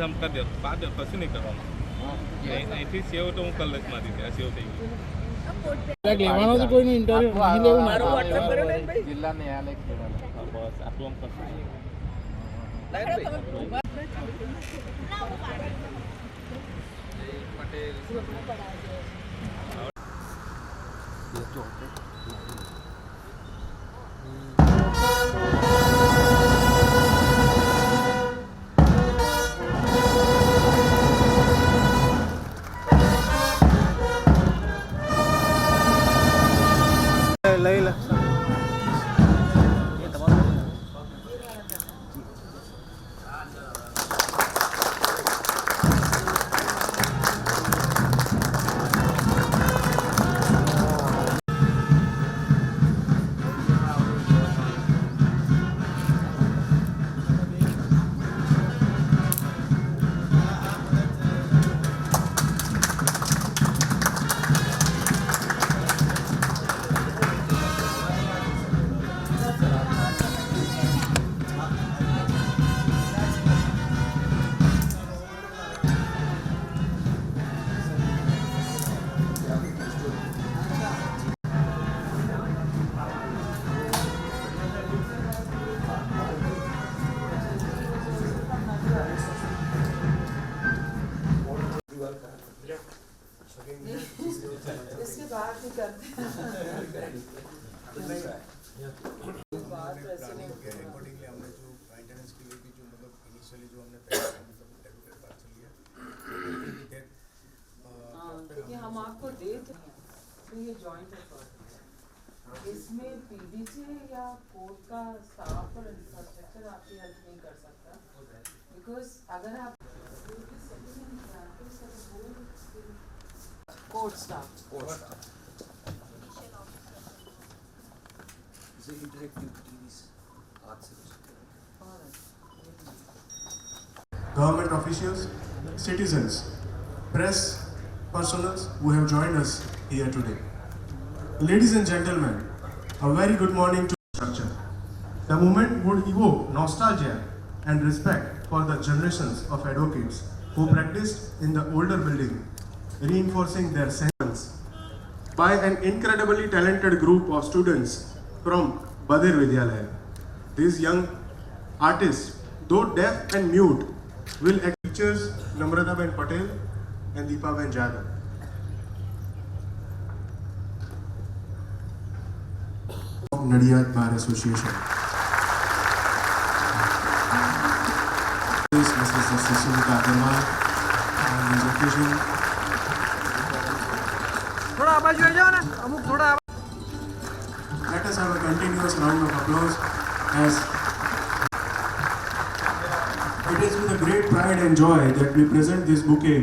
આમ કરી દે પાડ કશું નહીં કરવાનું અહીંથી સેવ તો હું કલાક મારી દે સેવ થઈ ગયું લેવાનો તો કોઈનો ઇન્ટરવ્યુ નહીં લેવું મારો WhatsApp કરો ને ભાઈ જિલ્લા ન્યાયાલય બસ આટલું આમ કરશું લઈ લે इसके बाद भी करते हैं अकॉर्डिंगली हमने जो मेंटेनेंस के लिए भी जो मतलब इनिशियली जो हमने एडवोकेट पार्सल लिया क्योंकि हम आपको दे तो ये जॉइंट अथॉरिटी है इसमें पीडीसी या कोर्ट का स्टाफ और इंफ्रास्ट्रक्चर आपकी हेल्प नहीं कर सकता बिकॉज अगर आप court staff government officials, citizens, press personnel who have joined us here today. Ladies and gentlemen, a very good morning to structure. The movement would evoke nostalgia and respect for the generations of advocates who practiced in the older building, reinforcing their sense by an incredibly talented group of students from Badir Vidyalaya. These young artists, though deaf and mute, will act pictures Namrataben Patel and Deepaben Jadhav. Nadiyad Bar Association. Mrs. Susmita Agarwal on this occasion. Let us have a continuous round of applause as it is with a great pride and joy that we present this bouquet.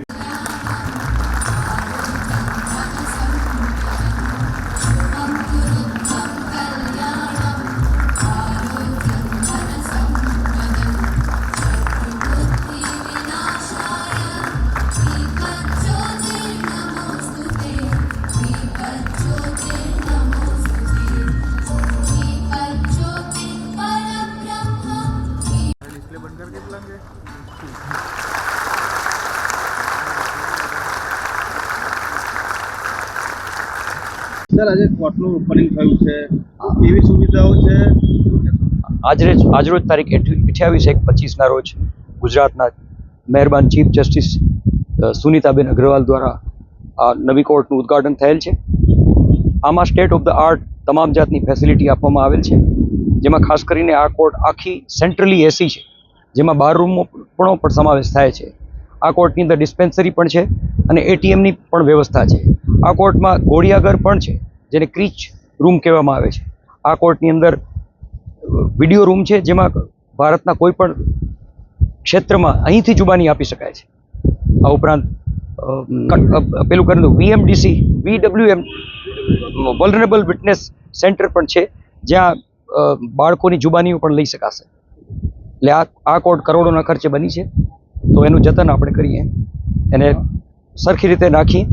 Sir આજે કોર્ટનું opening થયું છે કેવી સુવિધાઓ છે આજરોજ તારીખ 28/1/25ના રોજ ગુજરાતના મહેરબાન ચીફ જસ્ટિસ સુનીતાબેન અગ્રવાલ દ્વારા આ નવી કોર્ટનું ઉદ્ઘાટન થયેલ છે. આમાં સ્ટેટ ઓફ ધ આર્ટ તમામ જાતની ફેસિલિટી આપવામાં આવેલ છે, જેમાં ખાસ કરીને આ કોર્ટ આખી સેન્ટ્રલી એસી છે, જેમાં 12 રૂમનો પણ સમાવેશ થાય છે. આ કોર્ટની અંદર ડિસ્પેન્સરી પણ છે અને એટીએમની પણ વ્યવસ્થા છે. આ કોર્ટમાં ઘોડિયાઘર પણ છે, જેને ક્રીચ રૂમ કહેવામાં આવે છે. આ કોર્ટની અંદર વિડીયો રૂમ છે, જેમાં ભારતના કોઈ પણ ક્ષેત્રમાં અહીંથી જુબાની આપી શકાય છે. આ ઉપરાંત પેલું કરી દઉં VMDC VWM vulnerable witness centre પણ છે, જ્યાં બાળકોની જુબાનીઓ પણ લઈ શકાશે. એટલે આ કોર્ટ કરોડોના ખર્ચે બની છે, તો એનું જતન આપણે કરીએ, એને સરખી રીતે રાખીએ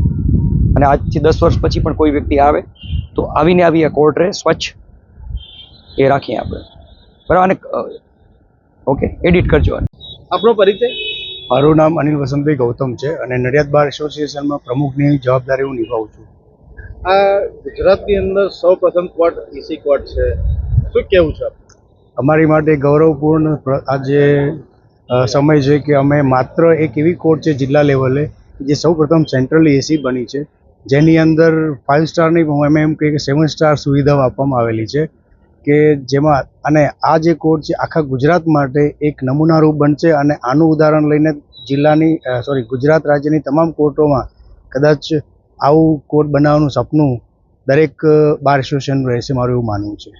અને આજથી 10 વર્ષ પછી પણ કોઈ વ્યક્તિ આવે તો આવીને આવી આ કોર્ટ રહે સ્વચ્છ એ રાખીએ આપણે. બરાબર. અને ઓકે, એડિટ કરજો. આપણો પરિચય? મારું નામ અનિલ વસંતભાઈ ગૌતમ છે અને નડિયાદ બાર એસોસિએશનમાં પ્રમુખની જવાબદારી હું નિભાવું છું. આ ગુજરાતની અંદર સૌ પ્રથમ કોર્ટ એસી કોર્ટ છે, શું કેવું છે આપનું? અમારી માટે ગૌરવપૂર્ણ આજે સમય છે કે અમે માત્ર એક એવી કોર્ટ છે જિલ્લા લેવલે જે સૌ પ્રથમ સેન્ટ્રલી એસી બની છે, જેની અંદર 5 સ્ટારની અમે એમ કહીએ કે 7 સ્ટાર સુવિધાઓ આપવામાં આવેલી છે કે જેમાં અને આ જે કોર્ટ છે આખા ગુજરાત માટે એક નમૂનારૂપ બનશે અને આનું ઉદાહરણ લઈને ગુજરાત રાજ્યની તમામ કોર્ટોમાં કદાચ આવું કોર્ટ બનાવવાનું સપનું દરેક બાર એસોસિએશનનું રહેશે, મારું એવું માનવું છે.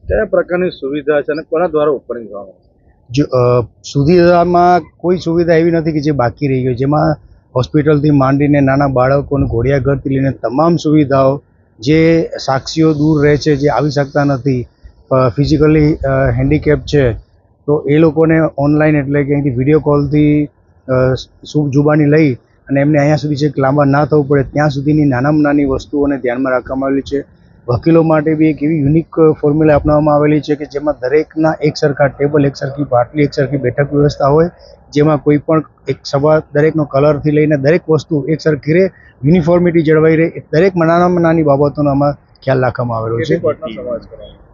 કયા પ્રકારની સુવિધા છે અને કોના દ્વારા ઓપનિંગ થવાનું? સુવિધામાં કોઈ સુવિધા એવી નથી કે જે બાકી રહી ગઈ, જેમાં હોસ્પિટલથી માંડીને નાના બાળકોને ઘોડિયાઘરથી લઈને તમામ સુવિધાઓ, જે સાક્ષીઓ દૂર રહે છે, જે આવી શકતા નથી, ફિઝિકલી હેન્ડીકેપ છે, તો એ લોકોને ઓનલાઈન એટલે કે અહીંથી વિડીયો કોલથી શુભ જુબાની લઈ અને એમને અહીંયા સુધી છે લાંબા ના થવું પડે ત્યાં સુધીની નાનામાં નાની વસ્તુઓને ધ્યાનમાં રાખવામાં આવેલી છે. વકીલો માટે બી એક એવી યુનિક ફોર્મ્યુલા અપનાવવામાં આવેલી છે કે જેમાં દરેકના એક સરખા ટેબલ, એક સરખી પાટલી, એક સરખી બેઠક વ્યવસ્થા હોય, જેમાં કોઈ પણ એક સભા દરેકનો કલરથી લઈને દરેક વસ્તુ એક સરખી રહે, યુનિફોર્મિટી જળવાઈ રહે, દરેક નાનામાં નાની બાબતોનો આમાં ખ્યાલ રાખવામાં આવેલો છે. કોર્ટનો સમાવેશ કરવામાં